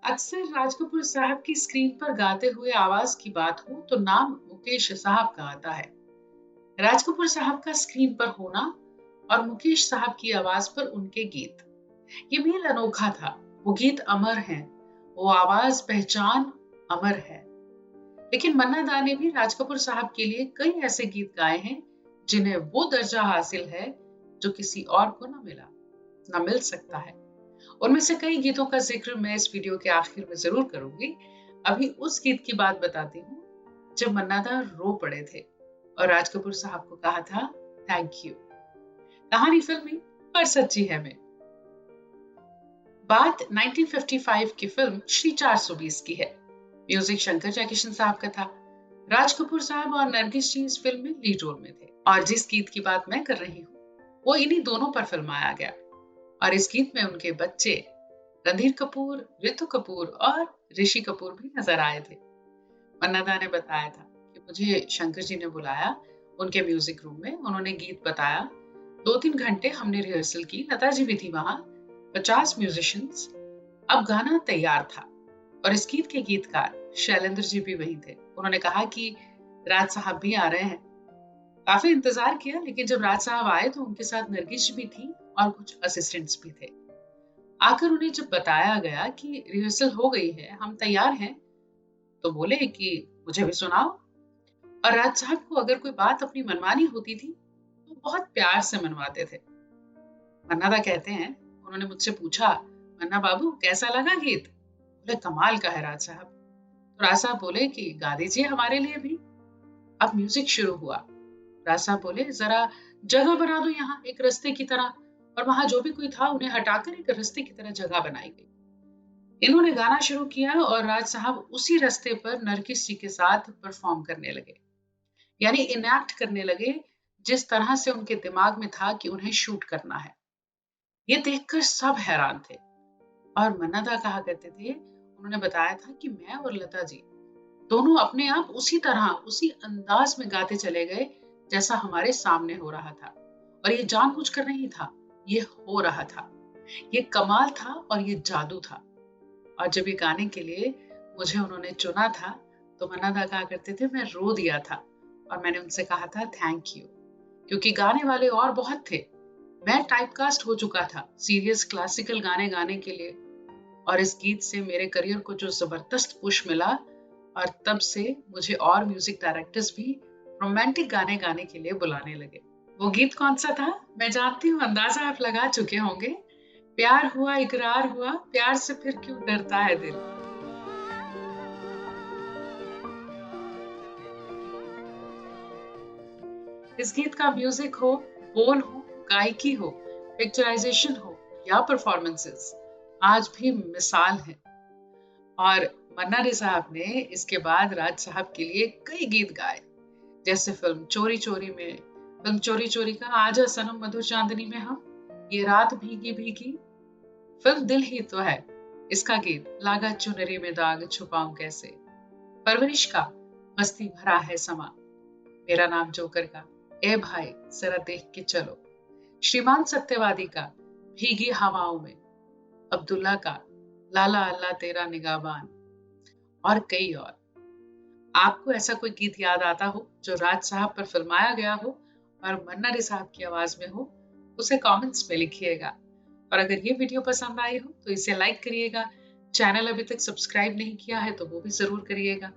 अक्सर राज कपूर साहब की स्क्रीन पर गाते हुए आवाज की बात हो तो नाम मुकेश साहब का आता है। राज कपूर साहब का स्क्रीन पर होना और मुकेश साहब की आवाज पर उनके गीत, ये मेल अनोखा था। वो गीत अमर हैं, वो आवाज पहचान अमर है। लेकिन मन्ना दा ने भी राज कपूर साहब के लिए कई ऐसे गीत गाए हैं जिन्हें वो दर्जा हासिल है जो किसी और को न मिला, न मिल सकता है। उनमें से कई गीतों का जिक्र मैं इस वीडियो के आखिर में जरूर करूंगी। अभी उस गीत की बात बताती हूँ जब मन्ना दा रो पड़े थे और राज कपूर साहब को कहा था थैंक यू। कहानी फिल्मी पर सच्ची है में। बात 1955 की फिल्म श्री 420 की है। म्यूजिक शंकर जयकिशन साहब का था। राज कपूर साहब और नरगिस जी इस फिल्म में लीड रोल में थे और जिस गीत की बात मैं कर रही हूँ वो इन्हीं दोनों पर फिल्माया गया और इस गीत में उनके बच्चे रणधीर कपूर, रितु कपूर और ऋषि कपूर भी नजर आए थे। मन्ना दा ने बताया था कि मुझे शंकर जी ने बुलाया उनके म्यूजिक रूम में, उन्होंने गीत बताया। 2-3 घंटे हमने रिहर्सल की, लता जी भी थी वहां, 50 म्यूजिशियंस। अब गाना तैयार था और इस गीत के गीतकार शैलेंद्र जी भी वहीं थे। उन्होंने कहा कि राज साहब भी आ रहे हैं। काफी इंतजार किया, लेकिन जब राज साहब आए तो उनके साथ नरगिस भी थी और कुछ असिस्टेंट्स भी थे। आकर उन्हें जब बताया गया कि रिहर्सल हो गई है, हम तैयार हैं, तो बोले कि मुझे भी सुनाओ। और राज साहब को अगर कोई बात अपनी मनमानी होती थी तो बहुत प्यार से मनवाते थे। मन्ना दा कहते हैं, उन्होंने मुझसे पूछा, मन्ना बाबू कैसा लगा गीत? बोले कमाल का है राज साहब। तो राज साहब बोले कि गा दीजिए हमारे लिए भी। अब म्यूजिक शुरू हुआ। राज साहब बोले जरा जगह बना दो यहाँ एक रास्ते की तरह, और वहां जो भी कोई था उन्हें हटाकर एक रास्ते की तरह जगह बनाई गई। इन्होंने गाना शुरू किया और राज साहब उसी रास्ते पर नरगिस जी के साथ परफॉर्म करने लगे, यानी इनैक्ट करने लगे जिस तरह से उनके दिमाग में था कि उन्हें शूट करना है। ये देखकर सब हैरान थे और मन्ना दा कहा करते थे, उन्होंने बताया था कि मैं और लता जी दोनों अपने आप उसी तरह उसी अंदाज में गाते चले गए जैसा हमारे सामने हो रहा था, और ये जानबूझकर नहीं था, ये हो रहा था। ये कमाल था और ये जादू था। और जब ये गाने के लिए मुझे उन्होंने चुना था तो मन्ना दा कहा करते थे मैं रो दिया था और मैंने उनसे कहा था थैंक यू, क्योंकि गाने वाले और बहुत थे। मैं टाइपकास्ट हो चुका था सीरियस क्लासिकल गाने गाने के लिए, और इस गीत से मेरे करियर को जो जबरदस्त पुश मिला, और तब से मुझे और म्यूजिक डायरेक्टर्स भी रोमांटिक गाने गाने के लिए बुलाने लगे। वो गीत कौन सा था मैं जानती हूँ, अंदाजा आप लगा चुके होंगे। प्यार हुआ इकरार हुआ, प्यार से फिर क्यों डरता है दिल। इस गीत का म्यूजिक हो, बोल हो, गायकी हो, पिक्चराइजेशन हो या परफॉर्मेंसेस आज भी मिसाल है। और मन्ना डे साहब ने इसके बाद राज साहब के लिए कई गीत गाए, जैसे फिल्म चोरी चोरी में, फिल्म चोरी चोरी का आजा सनम मधुर चांदनी में हम, ये रात भीगी भीगी, फिल्म दिल ही तो है, इसका गीत लागा चुनरी में दाग छुपाऊं कैसे, परवरिश का मस्ती भरा है समा, मेरा नाम जोकर का ए भाई जरा देख के चलो, श्रीमान सत्यवादी का भीगी हवाओं में, अब्दुल्ला का लाला अल्लाह तेरा निगाहबान, और कई और। आपको ऐसा कोई गीत याद आता हो जो राज साहब पर फिल्माया गया हो और मन्ना डे साहब की आवाज में हो, उसे कमेंट्स में लिखिएगा। और अगर ये वीडियो पसंद आई हो तो इसे लाइक करिएगा। चैनल अभी तक सब्सक्राइब नहीं किया है तो वो भी जरूर करिएगा।